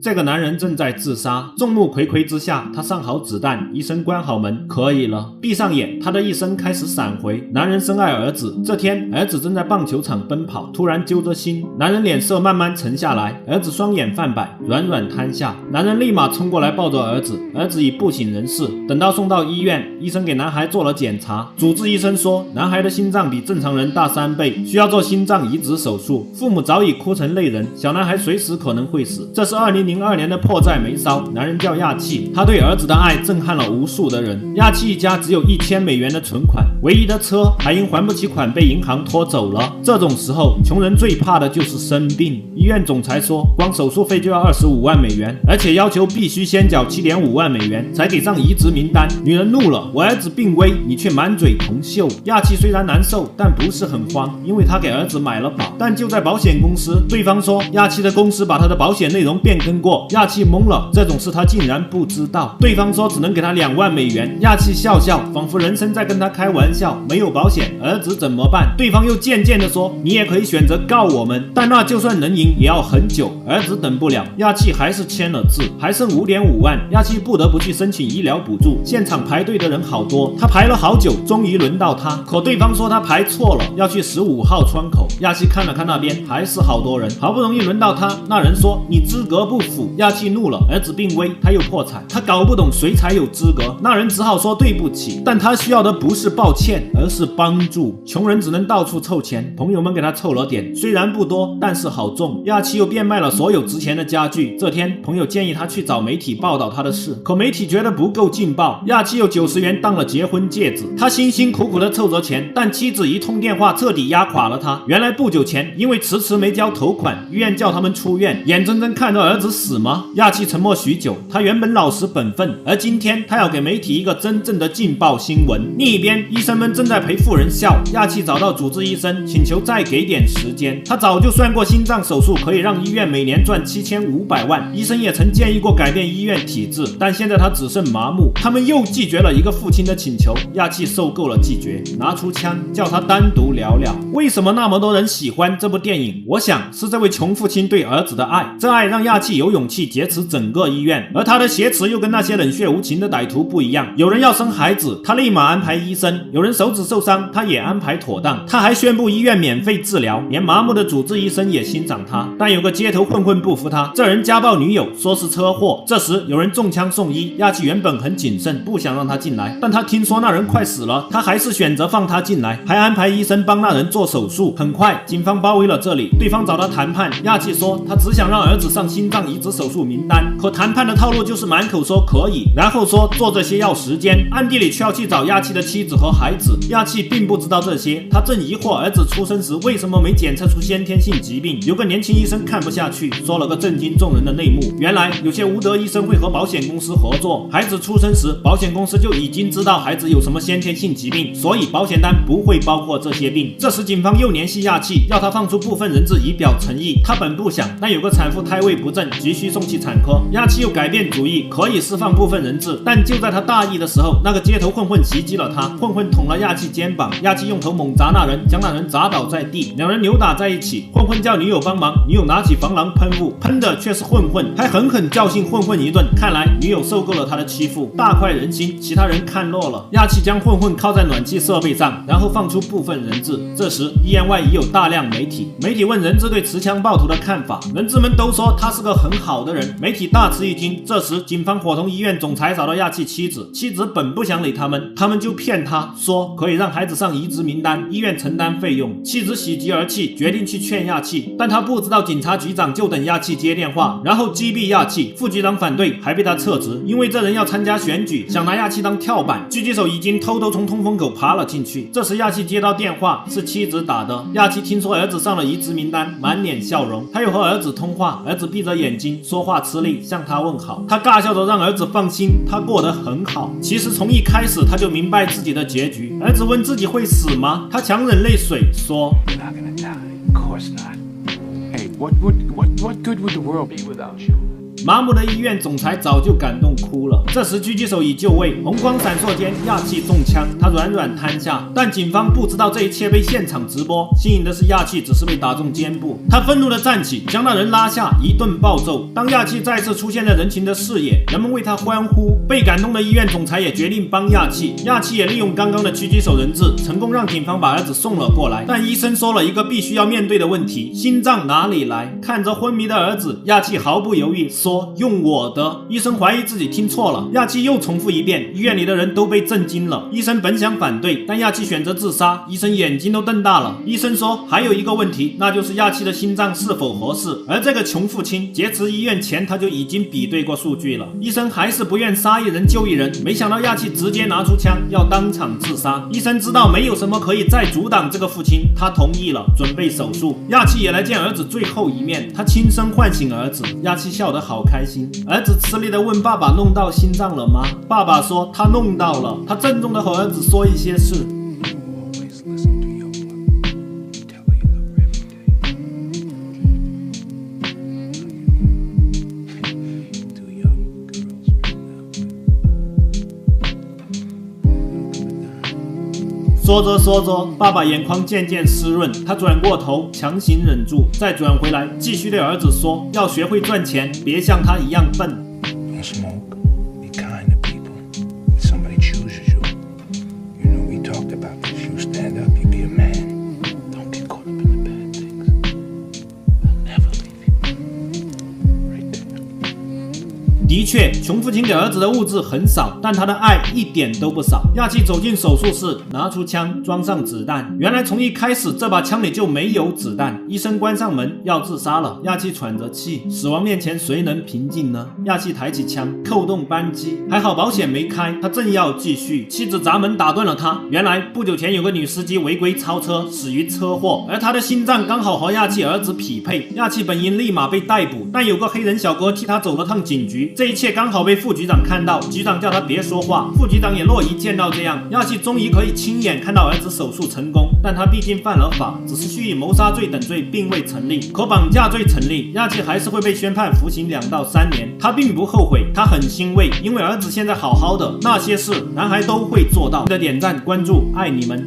这个男人正在自杀，众目睽睽之下，他上好子弹，医生关好门，可以了。闭上眼，他的一生开始闪回。男人深爱儿子，这天儿子正在棒球场奔跑，突然揪着心，男人脸色慢慢沉下来，儿子双眼泛白，软软瘫下。男人立马冲过来抱着儿子，儿子已不省人事。等到送到医院，医生给男孩做了检查，主治医生说，男孩的心脏比正常人大3倍，需要做心脏移植手术。父母早已哭成泪人，小男孩随时可能会死。这是2002年的迫在眉梢。男人叫亚气，他对儿子的爱震撼了无数的人。亚气一家只有1000美元的存款，唯一的车还因还不起款被银行拖走了。这种时候，穷人最怕的就是生病。医院总裁说，光手术费就要25万美元，而且要求必须先缴7.5万美元才给上移植名单。女人怒了，我儿子病危，你却满嘴铜锈。亚气虽然难受，但不是很慌，因为他给儿子买了保。但就在保险公司，对方说亚气的公司把他的保险内容变更过。亚气懵了，这种事他竟然不知道。对方说只能给他2万美元，亚气笑笑，仿佛人生在跟他开玩笑。没有保险，儿子怎么办？对方又渐渐地说，你也可以选择告我们，但那就算能赢也要很久，儿子等不了。亚气还是签了字，还剩5.5万，亚气不得不去申请医疗补助。现场排队的人好多，他排了好久，终于轮到他，可对方说他排错了，要去15号窗口。亚气看了看那边，还是好多人，好不容易轮到他，那人说你资格不符。亚气怒了，儿子病危，他又破产，他搞不懂谁才有资格。那人只好说对不起，但他需要的不是抱歉，而是帮助。穷人只能到处凑钱，朋友们给他凑了点，虽然不多，但是好重。亚气又变卖了所有值钱的家具。这天，朋友建议他去找媒体报道他的事，可媒体觉得不够劲爆。亚气用90元当了结婚戒指，他辛辛苦苦的凑着钱，但妻子一通电话彻底压垮了他。原来不久前，因为迟迟没交头款，医院叫他们出院，眼睁睁看着儿子死吗？亚气沉默许久，他原本老实本分，而今天他要给媒体一个真正的劲爆新闻。另一边，医生们正在陪妇人笑。亚气找到主治医生，请求再给点时间。他早就算过心脏手术可以让医院每年赚7500万，医生也曾建议过改变医院体制，但现在他只剩麻木。他们又拒绝了一个父亲的请求，亚气受够了拒绝，拿出枪叫他单独聊聊。为什么那么多人喜欢这部电影？我想是这位穷父亲对儿子的爱，这爱让亚气有勇气劫持整个医院，而他的挟持又跟那些冷血无情的歹徒不一样。有人要生孩子，他立马安排医生；有人手指受伤，他也安排妥当。他还宣布医院免费治疗，连麻木的主治医生也欣赏他。但有个街头混混不服他，这人家暴女友，说是车祸。这时有人中枪送医，亚气原本很谨慎，不想让他进来，但他听说那人快死了，他还是选择放他进来，还安排医生帮那人做手术。很快，警方包围了这里，对方找他谈判。亚气说他只想让儿子上心脏移植手术名单，可谈判的套路就是满口说可以，然后说做这些要时间，暗地里却要去找亚气的妻子和孩子。亚气并不知道这些，他正疑惑儿子出生时为什么没检测出先天性疾病。有个年轻医生看不下去，说了个震惊众人的内幕。原来有些无德医生会和保险公司合作，孩子出生时保险公司就已经知道孩子有什么先天性疾病，所以保险单不会包括这些病。这时警方又联系亚气，要他放出部分人质以表诚意。他本不想，但有个产妇胎位不正，急需送去产科。亚气又改变主意，可以释放部分人质，但就在他大意的时候，那个街头混混袭击了他。混混捅了亚气肩膀，亚气用头猛砸那人，将那人砸倒在地，两人扭打在一起。混混叫女友帮忙，女友拿起防狼喷雾，喷的却是混混，还狠狠教训混混一顿。看来女友受够了他的欺负，大快人心。其他人看落了，亚气将混混靠在暖气设备上，然后放出部分人质。这时医院外已有大量媒体，媒体问人质对持枪暴徒的看法，人质们都说他是个很好的人。媒体大吃一惊。这时警方伙同医院总裁找到亚气妻子，妻子本不想理他们就骗他说可以让孩子上移植名单，医院承担费用。妻子喜极而泣，决定去劝亚气，但他不知道警察局长就等亚气接电话，然后击毙亚气。副局长反对，还被他撤职，因为这人要参加选举，想拿亚气当跳板。狙击手已经偷偷从通风口爬了进去。这时亚气接到电话，是妻子打的。亚气听说儿子上了移植名单，满脸笑容。他又和儿子通话，儿子闭着眼睛，说话吃力，向他问好。他尬笑着让儿子放心，他过得很好。其实从一开始他就明白自己的结局。儿子问自己会死吗？他强忍泪水说 You're not gonna die. Of course not. Hey, what good would the world be without you? 麻木的医院总裁早就感动哭了。这时狙击手已就位，红光闪烁间，亚气中枪，他软软瘫下。但警方不知道这一切被现场直播，幸运的是亚气只是被打中肩部。他愤怒地站起，将那人拉下，一顿暴揍。当亚气再次出现在人群的视野，人们为他欢呼。被感动的医院总裁也决定帮亚气。亚气也利用刚刚的狙击手人质，成功让警方把儿子送了过来。但医生说了一个必须要面对的问题：心脏哪里来？看着昏迷的儿子，亚气毫不犹豫说：“用我的。”医生怀疑自己听错了，亚气又重复一遍，医院里的人都被震惊了。医生本想反对，但亚气选择自杀，医生眼睛都瞪大了。医生说还有一个问题，那就是亚气的心脏是否合适。而这个穷父亲劫持医院前他就已经比对过数据了。医生还是不愿杀一人救一人，没想到亚气直接拿出枪要当场自杀。医生知道没有什么可以再阻挡这个父亲，他同意了，准备手术。亚气也来见儿子最后一面，他亲身唤醒儿子。亚气笑得好开心。儿子吃力地问爸爸：“弄到心脏了吗？”爸爸说：“他弄到了。”他郑重地和儿子说一些事。说着说着，爸爸眼眶渐渐湿润，他转过头，强行忍住，再转回来，继续对儿子说：“要学会赚钱，别像他一样笨。” Don't smoke. Be kind to people. If somebody chooses you, you know we talked about this. You stand up, you be a man. Don't get caught up in the bad things. I'll never leave you. Right there. 的确，穷父亲给儿子的物质很少，但他的爱一点都不少。亚气走进手术室，拿出枪，装上子弹。原来从一开始，这把枪里就没有子弹。医生关上门，要自杀了。亚气喘着气，死亡面前谁能平静呢？亚气抬起枪，扣动扳机，还好保险没开。他正要继续，妻子砸门打断了他。原来不久前有个女司机违规超车，死于车祸，而他的心脏刚好和亚气儿子匹配。亚气本应立马被逮捕，但有个黑人小哥替他走了趟警局。这一切刚好被副局长看到，局长叫他别说话。副局长也乐意见到这样，亚气终于可以亲眼看到儿子手术成功。但他毕竟犯了法，只是蓄意谋杀罪等罪并未成立，可绑架罪成立，亚气还是会被宣判服刑2到3年。他并不后悔，他很欣慰，因为儿子现在好好的，那些事男孩都会做到。记得点赞关注，爱你们。